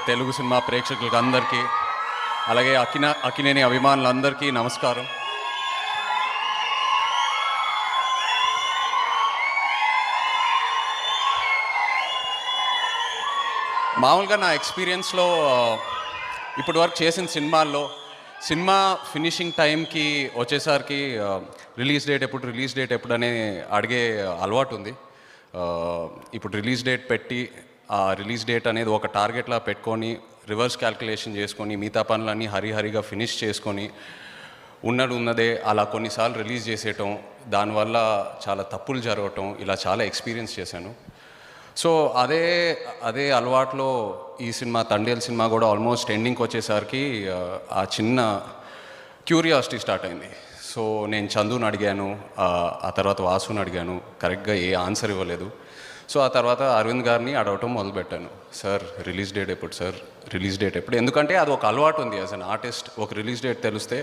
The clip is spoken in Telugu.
తెలుగు సినిమా ప్రేక్షకులకు అందరికీ, అలాగే అక్కినేని అభిమానులందరికీ నమస్కారం. మామూలుగా నా ఎక్స్పీరియన్స్లో ఇప్పటి వరకు చేసిన సినిమా ఫినిషింగ్ టైంకి వచ్చేసరికి రిలీజ్ డేట్ ఎప్పుడు అనే అడిగే అలవాటు ఉంది. ఇప్పుడు రిలీజ్ డేట్ పెట్టి ఆ రిలీజ్ డేట్ అనేది ఒక టార్గెట్లా పెట్టుకొని రివర్స్ క్యాల్కులేషన్ చేసుకొని మిగతా పనులన్నీ హరిహరిగా ఫినిష్ చేసుకొని ఉన్నదే అలా కొన్నిసార్లు రిలీజ్ చేసేయటం, దానివల్ల చాలా తప్పులు జరగటం, ఇలా చాలా ఎక్స్పీరియన్స్ చేశాను. సో అదే అలవాట్లో ఈ సినిమా తండేల్ సినిమా కూడా ఆల్మోస్ట్ ఎండింగ్కి వచ్చేసరికి ఆ చిన్న క్యూరియాసిటీ స్టార్ట్ అయింది. సో నేను చందుని అడిగాను, ఆ తర్వాత వాసుని అడిగాను, కరెక్ట్గా ఏ ఆన్సర్ ఇవ్వలేదు. సో ఆ తర్వాత అరవింద్ గారిని అడగటం మొదలుపెట్టాను. సార్ రిలీజ్ డేట్ ఎప్పుడు? ఎందుకంటే అది ఒక అలవాటు ఉంది. యాజ్ అన్ ఆర్టిస్ట్ ఒక రిలీజ్ డేట్ తెలిస్తే